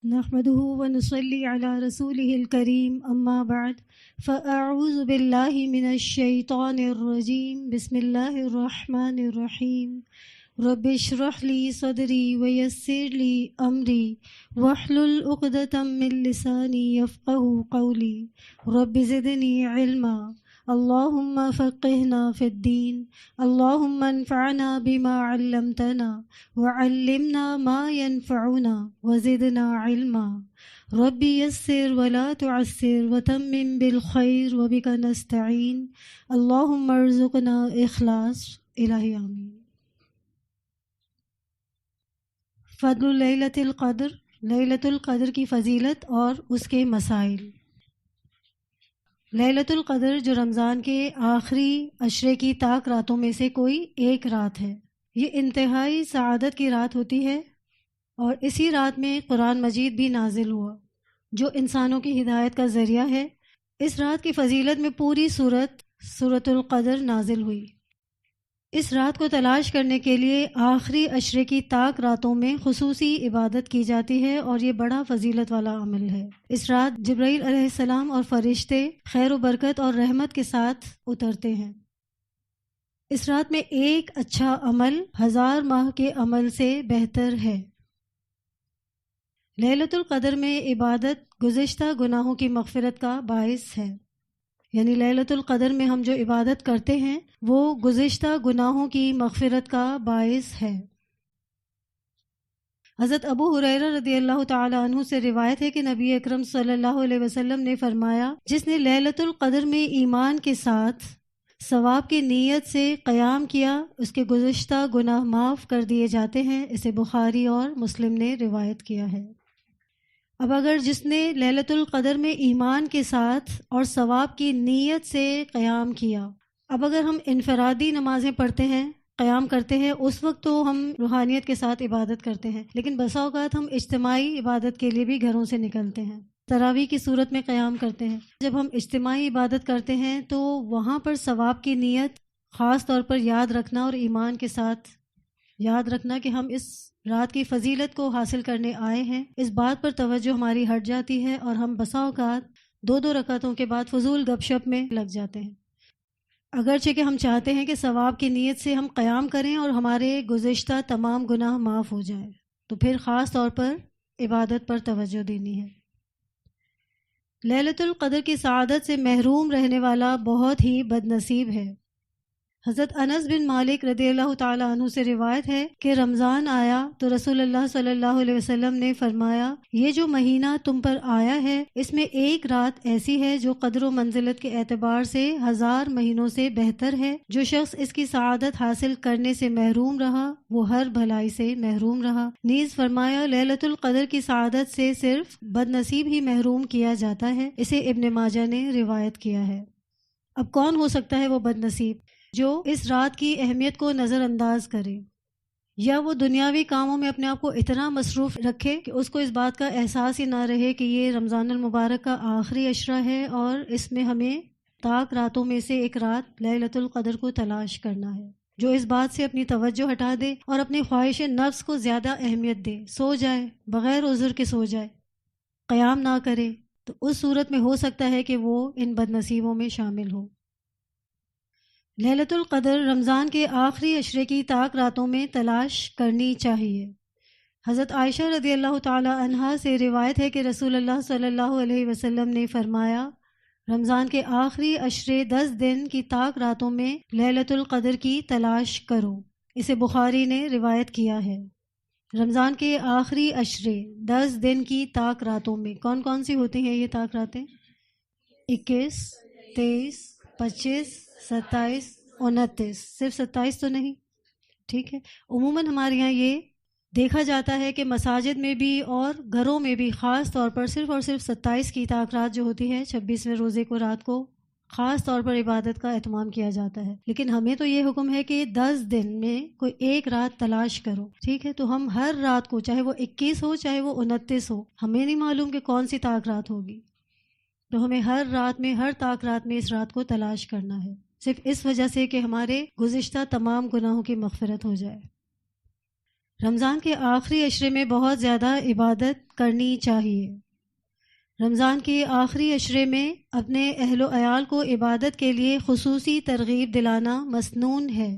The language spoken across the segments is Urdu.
نحمده ونصلي على رسوله الكريم أما بعد فأعوذ بالله من الشيطان الرجيم بسم الله الرحمن الرحيم رب اشرح لي صدري ويسر لي أمري واحلل عقدة من لساني يفقهوا قولي رب زدني علما اللهم فقهنا في الدين اللهم انفعنا بما علمتنا وعلمنا ما ينفعنا وزدنا علما ربي يسر ولا تعسر وتمم بالخير وبك نستعين اللهم ارزقنا إخلاص الہی آمین۔ فضل لیلۃ القدر، لیلۃ القدر کی فضیلت اور اس کے مسائل۔ لیلۃ القدر جو رمضان کے آخری عشرے کی طاق راتوں میں سے کوئی ایک رات ہے، یہ انتہائی سعادت کی رات ہوتی ہے، اور اسی رات میں قرآن مجید بھی نازل ہوا جو انسانوں کی ہدایت کا ذریعہ ہے۔ اس رات کی فضیلت میں پوری سورۃ القدر نازل ہوئی۔ اس رات کو تلاش کرنے کے لیے آخری عشرے کی طاق راتوں میں خصوصی عبادت کی جاتی ہے، اور یہ بڑا فضیلت والا عمل ہے۔ اس رات جبرائیل علیہ السلام اور فرشتے خیر و برکت اور رحمت کے ساتھ اترتے ہیں۔ اس رات میں ایک اچھا عمل 1000 ماہ کے عمل سے بہتر ہے۔ لیلۃ القدر میں عبادت گزشتہ گناہوں کی مغفرت کا باعث ہے، یعنی لیلۃ القدر میں ہم جو عبادت کرتے ہیں وہ گزشتہ گناہوں کی مغفرت کا باعث ہے۔ حضرت ابو ہریرہ رضی اللہ تعالی عنہ سے روایت ہے کہ نبی اکرم صلی اللہ علیہ وسلم نے فرمایا، جس نے لیلۃ القدر میں ایمان کے ساتھ ثواب کی نیت سے قیام کیا، اس کے گزشتہ گناہ معاف کر دیے جاتے ہیں۔ اسے بخاری اور مسلم نے روایت کیا ہے۔ اب اگر جس نے لیلۃ القدر میں ایمان کے ساتھ اور ثواب کی نیت سے قیام کیا، اب اگر ہم انفرادی نمازیں پڑھتے ہیں، قیام کرتے ہیں، اس وقت تو ہم روحانیت کے ساتھ عبادت کرتے ہیں، لیکن بسا اوقات ہم اجتماعی عبادت کے لیے بھی گھروں سے نکلتے ہیں، تراویح کی صورت میں قیام کرتے ہیں۔ جب ہم اجتماعی عبادت کرتے ہیں تو وہاں پر ثواب کی نیت خاص طور پر یاد رکھنا اور ایمان کے ساتھ یاد رکھنا کہ ہم اس رات کی فضیلت کو حاصل کرنے آئے ہیں، اس بات پر توجہ ہماری ہٹ جاتی ہے، اور ہم بسا اوقات 2 رکعتوں کے بعد فضول گپ شپ میں لگ جاتے ہیں، اگرچہ کہ ہم چاہتے ہیں کہ ثواب کی نیت سے ہم قیام کریں اور ہمارے گزشتہ تمام گناہ معاف ہو جائیں، تو پھر خاص طور پر عبادت پر توجہ دینی ہے۔ لیلۃ القدر کی سعادت سے محروم رہنے والا بہت ہی بد نصیب ہے۔ حضرت انس بن مالک رضی اللہ تعالی عنہ سے روایت ہے کہ رمضان آیا تو رسول اللہ صلی اللہ علیہ وسلم نے فرمایا، یہ جو مہینہ تم پر آیا ہے اس میں ایک رات ایسی ہے جو قدر و منزلت کے اعتبار سے 1000 مہینوں سے بہتر ہے۔ جو شخص اس کی سعادت حاصل کرنے سے محروم رہا وہ ہر بھلائی سے محروم رہا۔ نیز فرمایا، لیلۃ القدر کی سعادت سے صرف بد نصیب ہی محروم کیا جاتا ہے۔ اسے ابن ماجہ نے روایت کیا ہے۔ اب کون ہو سکتا ہے وہ بد نصیب جو اس رات کی اہمیت کو نظر انداز کرے، یا وہ دنیاوی کاموں میں اپنے آپ کو اتنا مصروف رکھے کہ اس کو اس بات کا احساس ہی نہ رہے کہ یہ رمضان المبارک کا آخری عشرہ ہے اور اس میں ہمیں طاق راتوں میں سے ایک رات لیلۃ القدر کو تلاش کرنا ہے۔ جو اس بات سے اپنی توجہ ہٹا دے اور اپنی خواہش نفس کو زیادہ اہمیت دے، سو جائے، بغیر عذر کے سو جائے، قیام نہ کرے، تو اس صورت میں ہو سکتا ہے کہ وہ ان بد نصیبوں میں شامل ہو۔ لیلۃ القدر رمضان کے آخری عشرے کی طاق راتوں میں تلاش کرنی چاہیے۔ حضرت عائشہ رضی اللہ تعالی عنہا سے روایت ہے کہ رسول اللہ صلی اللہ علیہ وسلم نے فرمایا، رمضان کے آخری عشرے 10 دن کی طاق راتوں میں لیلۃ القدر کی تلاش کرو۔ اسے بخاری نے روایت کیا ہے۔ رمضان کے آخری عشرے 10 دن کی طاق راتوں میں کون کون سی ہوتی ہیں یہ طاق راتیں؟ 21، 23، 25، 27، 29۔ صرف 27 تو نہیں، ٹھیک ہے۔ عموماً ہمارے یہاں یہ دیکھا جاتا ہے کہ مساجد میں بھی اور گھروں میں بھی خاص طور پر صرف اور صرف 27 کی طاق رات جو ہوتی ہے، 26ویں روزے کو رات کو خاص طور پر عبادت کا اہتمام کیا جاتا ہے، لیکن ہمیں تو یہ حکم ہے کہ 10 دن میں کوئی ایک رات تلاش کرو، ٹھیک ہے۔ تو ہم ہر رات کو، چاہے وہ 21 ہو چاہے وہ 29 ہو، ہمیں نہیں معلوم کہ کون سی طاق رات ہوگی، تو ہمیں ہر رات میں، ہر طاق رات میں اس رات کو تلاش کرنا ہے، صرف اس وجہ سے کہ ہمارے گزشتہ تمام گناہوں کی مغفرت ہو جائے۔ رمضان کے آخری عشرے میں بہت زیادہ عبادت کرنی چاہیے۔ رمضان کے آخری عشرے میں اپنے اہل و عیال کو عبادت کے لیے خصوصی ترغیب دلانا مسنون ہے۔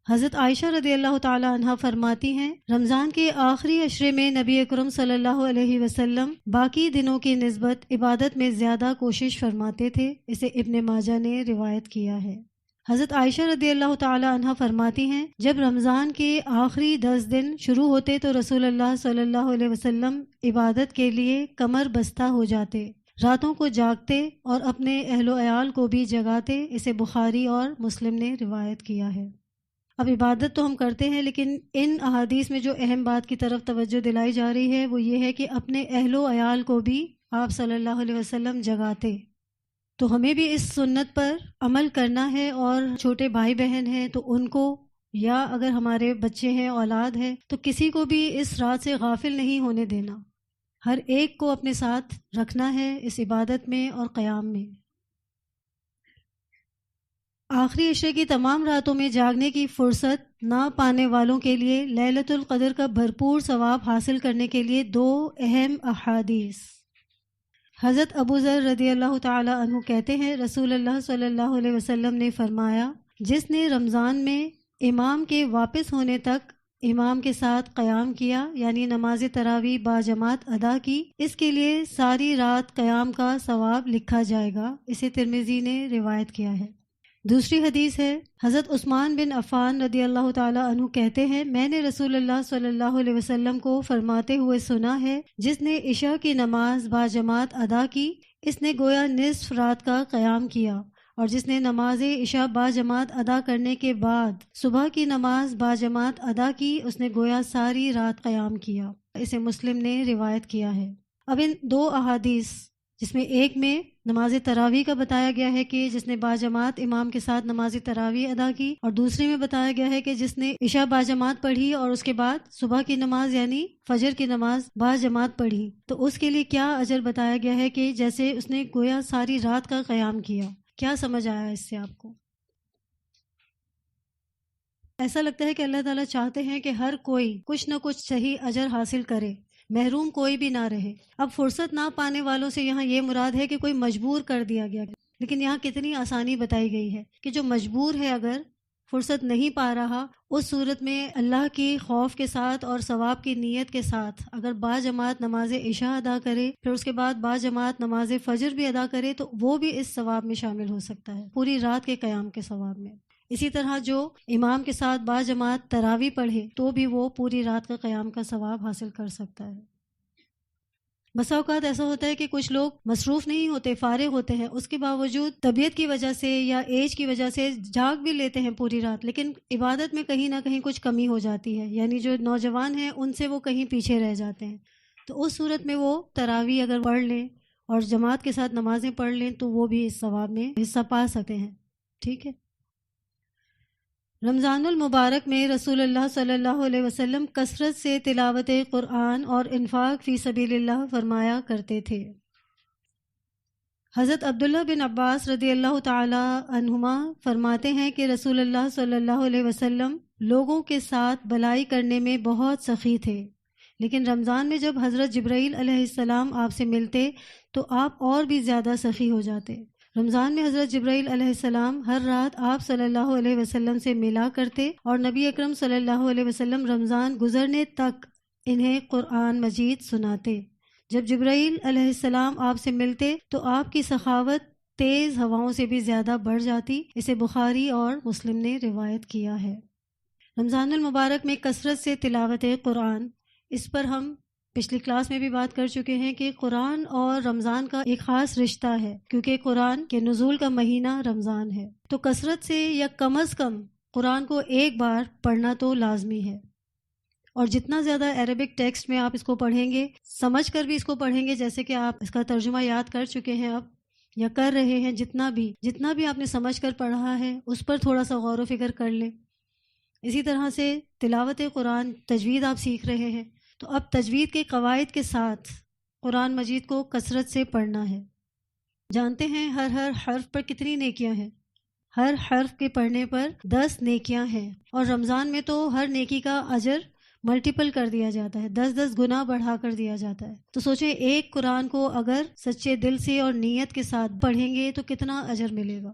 حضرت عائشہ رضی اللہ تعالی عنہ فرماتی ہیں، رمضان کے آخری عشرے میں نبی اکرم صلی اللہ علیہ وسلم باقی دنوں کی نسبت عبادت میں زیادہ کوشش فرماتے تھے۔ اسے ابن ماجہ نے روایت کیا ہے۔ حضرت عائشہ رضی اللہ تعالی عنہ فرماتی ہیں، جب رمضان کے آخری 10 دن شروع ہوتے تو رسول اللہ صلی اللہ علیہ وسلم عبادت کے لیے کمر بستہ ہو جاتے، راتوں کو جاگتے اور اپنے اہل و عیال کو بھی جگاتے۔ اسے بخاری اور مسلم نے روایت کیا ہے۔ اب عبادت تو ہم کرتے ہیں، لیکن ان احادیث میں جو اہم بات کی طرف توجہ دلائی جا رہی ہے وہ یہ ہے کہ اپنے اہل و عیال کو بھی آپ صلی اللہ علیہ وسلم جگاتے۔ تو ہمیں بھی اس سنت پر عمل کرنا ہے، اور چھوٹے بھائی بہن ہیں تو ان کو، یا اگر ہمارے بچے ہیں، اولاد ہے، تو کسی کو بھی اس رات سے غافل نہیں ہونے دینا۔ ہر ایک کو اپنے ساتھ رکھنا ہے اس عبادت میں اور قیام میں۔ آخری عشرے کی تمام راتوں میں جاگنے کی فرصت نہ پانے والوں کے لیے لیلۃ القدر کا بھرپور ثواب حاصل کرنے کے لیے 2 اہم احادیث۔ حضرت ابو ذر رضی اللہ تعالی عنہ کہتے ہیں، رسول اللہ صلی اللہ علیہ وسلم نے فرمایا، جس نے رمضان میں امام کے واپس ہونے تک امام کے ساتھ قیام کیا، یعنی نماز تراویح باجماعت ادا کی، اس کے لیے ساری رات قیام کا ثواب لکھا جائے گا۔ اسے ترمذی نے روایت کیا ہے۔ دوسری حدیث ہے، حضرت عثمان بن عفان رضی اللہ تعالی عنہ کہتے ہیں، میں نے رسول اللہ صلی اللہ علیہ وسلم کو فرماتے ہوئے سنا ہے، جس نے عشاء کی نماز باجماعت ادا کی، اس نے گویا نصف رات کا قیام کیا، اور جس نے نماز عشاء باجماعت ادا کرنے کے بعد صبح کی نماز باجماعت ادا کی، اس نے گویا ساری رات قیام کیا۔ اسے مسلم نے روایت کیا ہے۔ اب ان 2 احادیث، جس میں ایک میں نماز تراویح کا بتایا گیا ہے کہ جس نے باجماعت امام کے ساتھ نماز تراویح ادا کی، اور دوسرے میں بتایا گیا ہے کہ جس نے عشاء باجماعت پڑھی اور اس کے بعد صبح کی نماز یعنی فجر کی نماز باجماعت پڑھی، تو اس کے لیے کیا اجر بتایا گیا ہے کہ جیسے اس نے گویا ساری رات کا قیام کیا۔ کیا سمجھ آیا اس سے آپ کو؟ ایسا لگتا ہے کہ اللہ تعالیٰ چاہتے ہیں کہ ہر کوئی کچھ نہ کچھ صحیح اجر حاصل کرے، محروم کوئی بھی نہ رہے۔ اب فرصت نہ پانے والوں سے یہاں یہ مراد ہے کہ کوئی مجبور کر دیا گیا، لیکن یہاں کتنی آسانی بتائی گئی ہے کہ جو مجبور ہے، اگر فرصت نہیں پا رہا، اس صورت میں اللہ کی خوف کے ساتھ اور ثواب کی نیت کے ساتھ اگر باجماعت نماز عشاء ادا کرے، پھر اس کے بعد باجماعت نماز فجر بھی ادا کرے، تو وہ بھی اس ثواب میں شامل ہو سکتا ہے، پوری رات کے قیام کے ثواب میں۔ اسی طرح جو امام کے ساتھ باجماعت تراویح پڑھے تو بھی وہ پوری رات کا قیام کا ثواب حاصل کر سکتا ہے۔ بسا اوقات ایسا ہوتا ہے کہ کچھ لوگ مصروف نہیں ہوتے، فارغ ہوتے ہیں، اس کے باوجود طبیعت کی وجہ سے یا ایج کی وجہ سے جاگ بھی لیتے ہیں پوری رات، لیکن عبادت میں کہیں نہ کہیں کچھ کمی ہو جاتی ہے، یعنی جو نوجوان ہیں ان سے وہ کہیں پیچھے رہ جاتے ہیں۔ تو اس صورت میں وہ تراویح اگر پڑھ لیں اور جماعت کے ساتھ نمازیں پڑھ لیں تو وہ بھی اس ثواب میں حصہ پا سکتے ہیں۔ ٹھیک ہے۔ رمضان المبارک میں رسول اللہ صلی اللہ علیہ وسلم کثرت سے تلاوت قرآن اور انفاق فی سبیل اللہ فرمایا کرتے تھے۔ حضرت عبداللہ بن عباس رضی اللہ تعالی عنہما فرماتے ہیں کہ رسول اللہ صلی اللہ علیہ وسلم لوگوں کے ساتھ بھلائی کرنے میں بہت سخی تھے، لیکن رمضان میں جب حضرت جبرائیل علیہ السلام آپ سے ملتے تو آپ اور بھی زیادہ سخی ہو جاتے۔ رمضان میں حضرت جبرائیل علیہ السلام ہر رات آپ صلی اللہ علیہ وسلم سے ملا کرتے، اور نبی اکرم صلی اللہ علیہ وسلم رمضان گزرنے تک انہیں قرآن مجید سناتے۔ جب جبرائیل علیہ السلام آپ سے ملتے تو آپ کی سخاوت تیز ہواؤں سے بھی زیادہ بڑھ جاتی۔ اسے بخاری اور مسلم نے روایت کیا ہے۔ رمضان المبارک میں کثرت سے تلاوت قرآن، اس پر ہم پچھلی کلاس میں بھی بات کر چکے ہیں کہ قرآن اور رمضان کا ایک خاص رشتہ ہے، کیونکہ قرآن کے نزول کا مہینہ رمضان ہے، تو کثرت سے یا کم از کم قرآن کو ایک بار پڑھنا تو لازمی ہے۔ اور جتنا زیادہ عربک ٹیکسٹ میں آپ اس کو پڑھیں گے، سمجھ کر بھی اس کو پڑھیں گے، جیسے کہ آپ اس کا ترجمہ یاد کر چکے ہیں اب یا کر رہے ہیں، جتنا بھی آپ نے سمجھ کر پڑھا ہے اس پر تھوڑا سا غور و فکر کر لیں۔ اسی طرح سے تلاوت قرآن، تجوید آپ سیکھ رہے ہیں تو اب تجوید کے قواعد کے ساتھ قرآن مجید کو کثرت سے پڑھنا ہے۔ جانتے ہیں ہر حرف پر کتنی نیکیاں ہیں؟ ہر حرف کے پڑھنے پر 10 نیکیاں ہیں، اور رمضان میں تو ہر نیکی کا اجر ملٹیپل کر دیا جاتا ہے، 10 گنا بڑھا کر دیا جاتا ہے۔ تو سوچیں ایک قرآن کو اگر سچے دل سے اور نیت کے ساتھ پڑھیں گے تو کتنا اجر ملے گا۔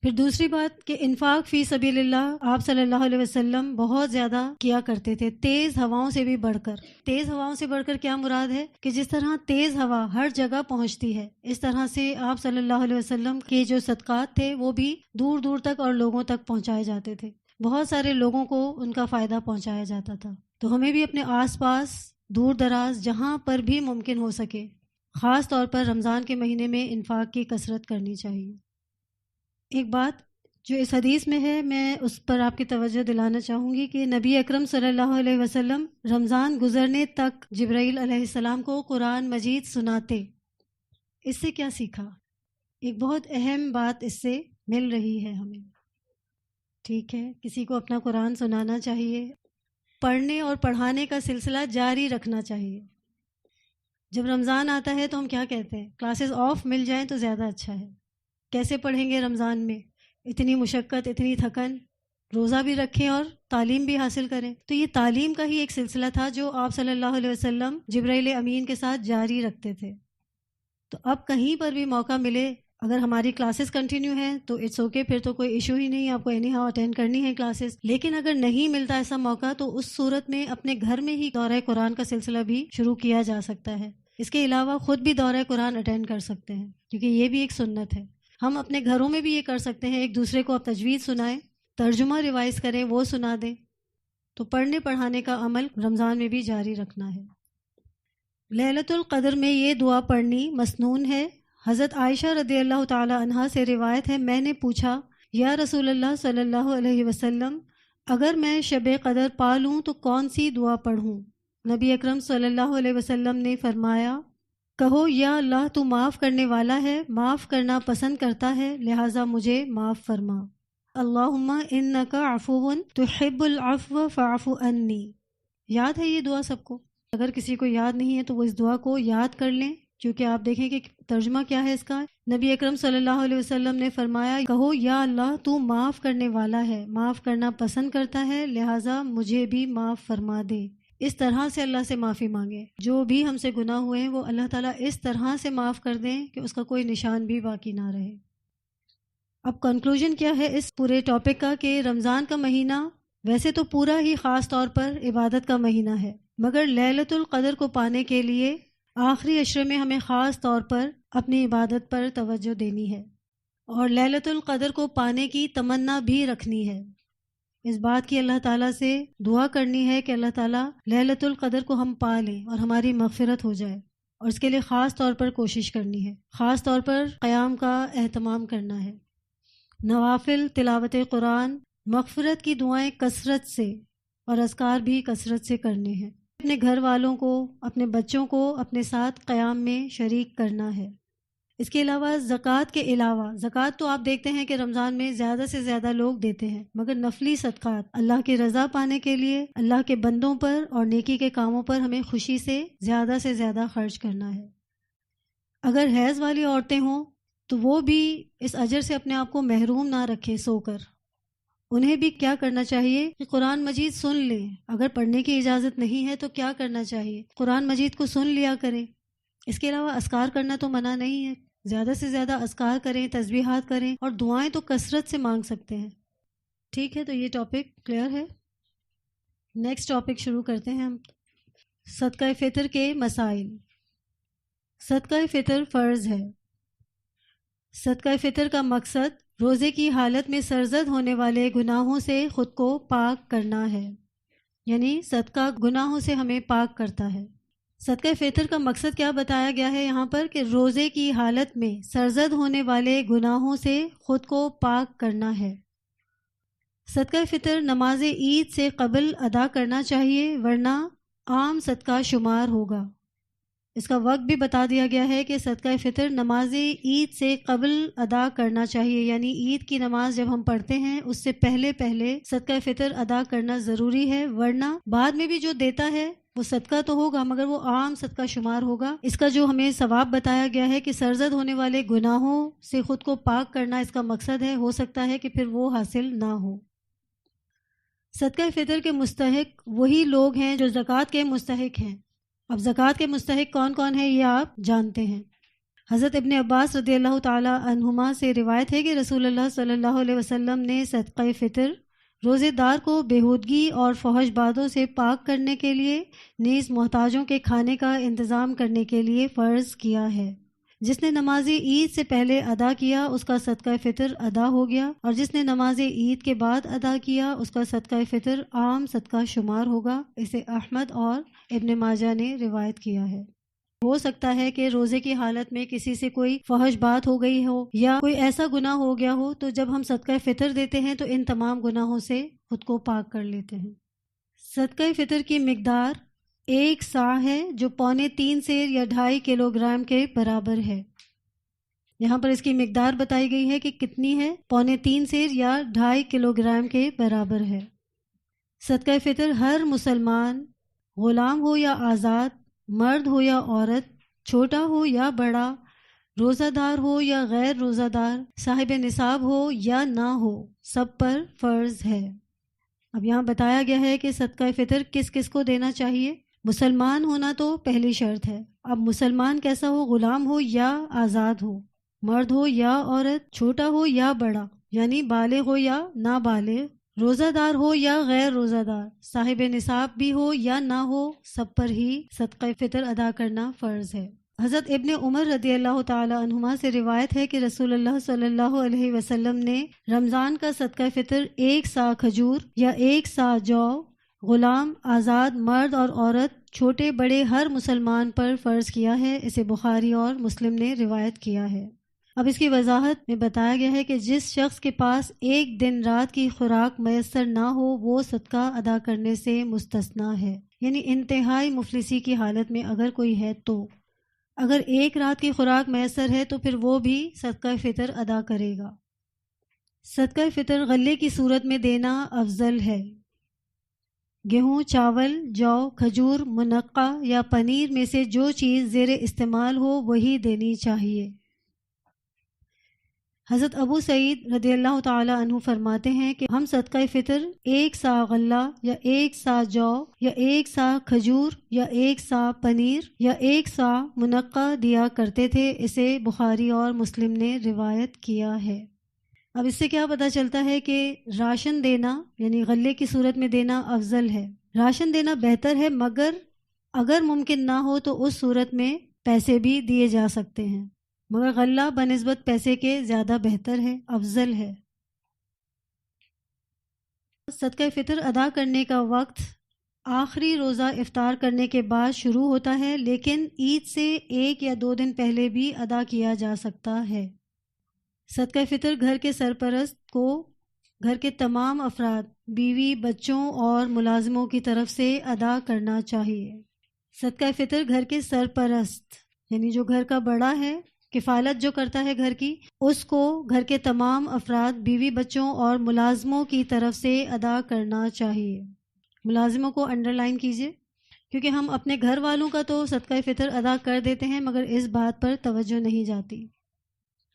پھر دوسری بات کہ انفاق فی سبیل اللہ آپ صلی اللہ علیہ وسلم بہت زیادہ کیا کرتے تھے، تیز ہواؤں سے بھی بڑھ کر۔ تیز ہواؤں سے بڑھ کر کیا مراد ہے کہ جس طرح تیز ہوا ہر جگہ پہنچتی ہے، اس طرح سے آپ صلی اللہ علیہ وسلم کے جو صدقات تھے وہ بھی دور دور تک اور لوگوں تک پہنچائے جاتے تھے، بہت سارے لوگوں کو ان کا فائدہ پہنچایا جاتا تھا۔ تو ہمیں بھی اپنے آس پاس دور دراز جہاں پر بھی ممکن ہو سکے، خاص طور پر رمضان کے مہینے میں انفاق کی کثرت کرنی چاہیے۔ ایک بات جو اس حدیث میں ہے میں اس پر آپ کی توجہ دلانا چاہوں گی کہ نبی اکرم صلی اللہ علیہ وسلم رمضان گزرنے تک جبرائیل علیہ السلام کو قرآن مجید سناتے۔ اس سے کیا سیکھا؟ ایک بہت اہم بات اس سے مل رہی ہے ہمیں۔ ٹھیک ہے، کسی کو اپنا قرآن سنانا چاہیے، پڑھنے اور پڑھانے کا سلسلہ جاری رکھنا چاہیے۔ جب رمضان آتا ہے تو ہم کیا کہتے ہیں؟ کلاسز آف مل جائیں تو زیادہ اچھا ہے۔ کیسے پڑھیں گے رمضان میں؟ اتنی مشقت، اتنی تھکن، روزہ بھی رکھیں اور تعلیم بھی حاصل کریں۔ تو یہ تعلیم کا ہی ایک سلسلہ تھا جو آپ صلی اللہ علیہ وسلم جبرائیل امین کے ساتھ جاری رکھتے تھے۔ تو اب کہیں پر بھی موقع ملے، اگر ہماری کلاسز کنٹینیو ہیں تو اٹس اوکے، پھر تو کوئی ایشو ہی نہیں، آپ کو اینی ہاؤ اٹینڈ کرنی ہے کلاسز۔ لیکن اگر نہیں ملتا ایسا موقع تو اس صورت میں اپنے گھر میں ہی دورہ قرآن کا سلسلہ بھی شروع کیا جا سکتا ہے۔ اس کے علاوہ خود بھی دورہ قرآن اٹینڈ کر سکتے ہیں، کیونکہ یہ بھی ایک سنت ہے۔ ہم اپنے گھروں میں بھی یہ کر سکتے ہیں، ایک دوسرے کو آپ تجوید سنائیں، ترجمہ ریوائز کریں، وہ سنا دیں۔ تو پڑھنے پڑھانے کا عمل رمضان میں بھی جاری رکھنا ہے۔ لیلۃ القدر میں یہ دعا پڑھنی مسنون ہے۔ حضرت عائشہ رضی اللہ تعالی عنہا سے روایت ہے، میں نے پوچھا یا رسول اللہ صلی اللہ علیہ وسلم، اگر میں شب قدر پا لوں تو کون سی دعا پڑھوں؟ نبی اکرم صلی اللہ علیہ وسلم نے فرمایا، کہو یا اللہ تو معاف کرنے والا ہے، معاف کرنا پسند کرتا ہے، لہٰذا مجھے معاف فرما۔ اللہم انک عفو تحب العفو فاعف عنی۔ یاد ہے یہ دعا سب کو؟ اگر کسی کو یاد نہیں ہے تو وہ اس دعا کو یاد کر لیں، کیونکہ آپ دیکھیں کہ ترجمہ کیا ہے اس کا۔ نبی اکرم صلی اللہ علیہ وسلم نے فرمایا، کہو یا اللہ تو معاف کرنے والا ہے، معاف کرنا پسند کرتا ہے، لہٰذا مجھے بھی معاف فرما دے۔ اس طرح سے اللہ سے معافی مانگیں، جو بھی ہم سے گناہ ہوئے ہیں وہ اللہ تعالیٰ اس طرح سے معاف کر دیں کہ اس کا کوئی نشان بھی باقی نہ رہے۔ اب کنکلوژن کیا ہے اس پورے ٹاپک کا کہ رمضان کا مہینہ ویسے تو پورا ہی خاص طور پر عبادت کا مہینہ ہے، مگر لیلۃ القدر کو پانے کے لیے آخری عشرے میں ہمیں خاص طور پر اپنی عبادت پر توجہ دینی ہے، اور لیلۃ القدر کو پانے کی تمنا بھی رکھنی ہے۔ اس بات کی اللہ تعالیٰ سے دعا کرنی ہے کہ اللہ تعالیٰ لیلۃ القدر کو ہم پا لیں اور ہماری مغفرت ہو جائے، اور اس کے لیے خاص طور پر کوشش کرنی ہے، خاص طور پر قیام کا اہتمام کرنا ہے، نوافل، تلاوت قرآن، مغفرت کی دعائیں کثرت سے اور اذکار بھی کثرت سے کرنے ہیں۔ اپنے گھر والوں کو، اپنے بچوں کو اپنے ساتھ قیام میں شریک کرنا ہے۔ اس کے علاوہ زکوٰۃ کے علاوہ، زکوٰۃ تو آپ دیکھتے ہیں کہ رمضان میں زیادہ سے زیادہ لوگ دیتے ہیں، مگر نفلی صدقات اللہ کی رضا پانے کے لیے اللہ کے بندوں پر اور نیکی کے کاموں پر ہمیں خوشی سے زیادہ خرچ کرنا ہے۔ اگر حیض والی عورتیں ہوں تو وہ بھی اس اجر سے اپنے آپ کو محروم نہ رکھیں سو کر۔ انہیں بھی کیا کرنا چاہیے کہ قرآن مجید سن لیں، اگر پڑھنے کی اجازت نہیں ہے تو کیا کرنا چاہیے؟ قرآن مجید کو سن لیا کریں۔ اس کے علاوہ اذکار کرنا تو منع نہیں ہے، زیادہ سے زیادہ اذکار کریں، تسبیحات کریں، اور دعائیں تو کثرت سے مانگ سکتے ہیں۔ ٹھیک ہے، تو یہ ٹاپک کلیئر ہے۔ نیکسٹ ٹاپک شروع کرتے ہیں ہم، صدقہ فطر کے مسائل۔ صدقہ فطر فرض ہے۔ صدقہ فطر کا مقصد روزے کی حالت میں سرزد ہونے والے گناہوں سے خود کو پاک کرنا ہے، یعنی صدقہ گناہوں سے ہمیں پاک کرتا ہے۔ صدقہ فطر کا مقصد کیا بتایا گیا ہے یہاں پر کہ روزے کی حالت میں سرزد ہونے والے گناہوں سے خود کو پاک کرنا ہے۔ صدقہ فطر نماز عید سے قبل ادا کرنا چاہیے، ورنہ عام صدقہ شمار ہوگا۔ اس کا وقت بھی بتا دیا گیا ہے کہ صدقہ فطر نماز عید سے قبل ادا کرنا چاہیے، یعنی عید کی نماز جب ہم پڑھتے ہیں اس سے پہلے صدقہ فطر ادا کرنا ضروری ہے، ورنہ بعد میں بھی جو دیتا ہے وہ صدقہ تو ہوگا مگر وہ عام صدقہ شمار ہوگا۔ اس کا جو ہمیں ثواب بتایا گیا ہے کہ سرزد ہونے والے گناہوں سے خود کو پاک کرنا اس کا مقصد ہے، ہو سکتا ہے کہ پھر وہ حاصل نہ ہو۔ صدقہ فطر کے مستحق وہی لوگ ہیں جو زکوٰۃ کے مستحق ہیں۔ اب زکوٰۃ کے مستحق کون کون ہیں یہ آپ جانتے ہیں۔ حضرت ابن عباس رضی اللہ تعالی عنہما سے روایت ہے کہ رسول اللہ صلی اللہ علیہ وسلم نے صدقہ فطر روزے دار کو بےہودگی اور فحش باتوں سے پاک کرنے کے لیے نیز محتاجوں کے کھانے کا انتظام کرنے کے لیے فرض کیا ہے۔ جس نے نماز عید سے پہلے ادا کیا اس کا صدقہ فطر ادا ہو گیا، اور جس نے نماز عید کے بعد ادا کیا اس کا صدقہ فطر عام صدقہ شمار ہوگا۔ اسے احمد اور ابن ماجہ نے روایت کیا ہے۔ ہو سکتا ہے کہ روزے کی حالت میں کسی سے کوئی فحش بات ہو گئی ہو یا کوئی ایسا گناہ ہو گیا ہو، تو جب ہم صدقہ فطر دیتے ہیں تو ان تمام گناہوں سے خود کو پاک کر لیتے ہیں۔ صدقہ فطر کی مقدار 1 صاع ہے، جو 3.25 سیر یا 2.5 کلو گرام کے برابر ہے۔ یہاں پر اس کی مقدار بتائی گئی ہے کہ کتنی ہے، 3.25 سیر یا 2.5 کلو گرام کے برابر ہے۔ صدقہ فطر ہر مسلمان، غلام ہو یا آزاد، مرد ہو یا عورت، چھوٹا ہو یا بڑا، روزہ دار ہو یا غیر روزہ دار، صاحب نصاب ہو یا نہ ہو، سب پر فرض ہے۔ اب یہاں بتایا گیا ہے کہ صدقہ فطر کس کس کو دینا چاہیے۔ مسلمان ہونا تو پہلی شرط ہے۔ اب مسلمان کیسا ہو، غلام ہو یا آزاد ہو، مرد ہو یا عورت، چھوٹا ہو یا بڑا، یعنی بالغ ہو یا نابالغ، روزہ دار ہو یا غیر روزہ دار، صاحب نصاب بھی ہو یا نہ ہو، سب پر ہی صدقہ فطر ادا کرنا فرض ہے۔ حضرت ابن عمر رضی اللہ تعالی عنہما سے روایت ہے کہ رسول اللہ صلی اللہ علیہ وسلم نے رمضان کا صدقہ فطر 1 صاع کھجور یا 1 صاع جو، غلام، آزاد، مرد اور عورت، چھوٹے بڑے ہر مسلمان پر فرض کیا ہے۔ اسے بخاری اور مسلم نے روایت کیا ہے۔ اب اس کی وضاحت میں بتایا گیا ہے کہ جس شخص کے پاس 1 دن رات کی خوراک میسر نہ ہو وہ صدقہ ادا کرنے سے مستثنیٰ ہے، یعنی انتہائی مفلسی کی حالت میں اگر کوئی ہے تو اگر 1 رات کی خوراک میسر ہے تو پھر وہ بھی صدقہ فطر ادا کرے گا۔ صدقہ فطر غلے کی صورت میں دینا افضل ہے۔ گیہوں، چاول، جو، کھجور، منقع یا پنیر میں سے جو چیز زیر استعمال ہو وہی دینی چاہیے۔ حضرت ابو سعید رضی اللہ تعالی عنہ فرماتے ہیں کہ ہم صدقہ فطر 1 صاع غلہ یا 1 صاع جو یا 1 صاع کھجور یا 1 صاع پنیر یا 1 صاع منقع دیا کرتے تھے۔ اسے بخاری اور مسلم نے روایت کیا ہے۔ اب اس سے کیا پتہ چلتا ہے کہ راشن دینا یعنی غلے کی صورت میں دینا افضل ہے۔ راشن دینا بہتر ہے، مگر اگر ممکن نہ ہو تو اس صورت میں پیسے بھی دیے جا سکتے ہیں، مگر غلہ بنسبت پیسے کے زیادہ بہتر ہے، افضل ہے۔ صدقہ فطر ادا کرنے کا وقت آخری روزہ افطار کرنے کے بعد شروع ہوتا ہے، لیکن عید سے 1 یا 2 دن پہلے بھی ادا کیا جا سکتا ہے۔ صدقہ فطر گھر کے سرپرست کو گھر کے تمام افراد، بیوی، بچوں اور ملازموں کی طرف سے ادا کرنا چاہیے۔ صدقہ فطر گھر کے سرپرست یعنی جو گھر کا بڑا ہے، کفالت جو کرتا ہے گھر کی، اس کو گھر کے تمام افراد، بیوی، بچوں اور ملازموں کی طرف سے ادا کرنا چاہیے۔ ملازموں کو انڈر لائن کیجئے، کیونکہ ہم اپنے گھر والوں کا تو صدقہ فطر ادا کر دیتے ہیں مگر اس بات پر توجہ نہیں جاتی،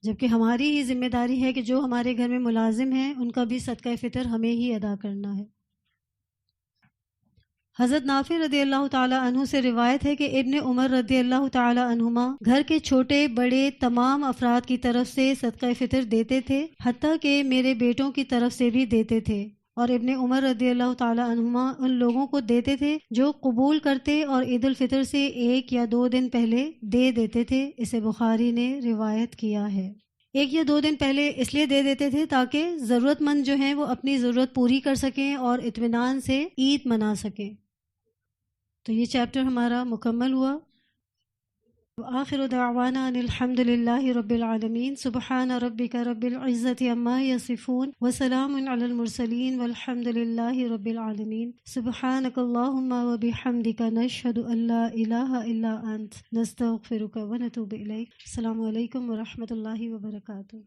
جبکہ ہماری ہی ذمہ داری ہے کہ جو ہمارے گھر میں ملازم ہیں ان کا بھی صدقہ فطر ہمیں ہی ادا کرنا ہے۔ حضرت نافع رضی اللہ تعالی عنہ سے روایت ہے کہ ابن عمر رضی اللہ تعالی عنہما گھر کے چھوٹے بڑے تمام افراد کی طرف سے صدقہ فطر دیتے تھے، حتیٰ کہ میرے بیٹوں کی طرف سے بھی دیتے تھے، اور ابن عمر رضی اللہ تعالی عنہما ان لوگوں کو دیتے تھے جو قبول کرتے اور عید الفطر سے 1 یا 2 دن پہلے دے دیتے تھے۔ اسے بخاری نے روایت کیا ہے۔ 1 یا 2 دن پہلے اس لیے دے دیتے تھے تاکہ ضرورت مند جو ہیں وہ اپنی ضرورت پوری کر سکیں اور اطمینان سے عید منا سکیں۔ تو یہ چیپٹر ہمارا مکمل ہوا۔ وآخر دعوانا ان الحمد للہ رب العالمین، سبحان ربک رب العزۃ عما یصفون وسلام علی المرسلین والحمد للہ رب العالمین۔ سبحانک اللہم وبحمدک، نشہد ان لا الہ الا انت، نستغفرک ونتوب الیک۔ السلام علیکم ورحمۃ اللہ وبرکاتہ۔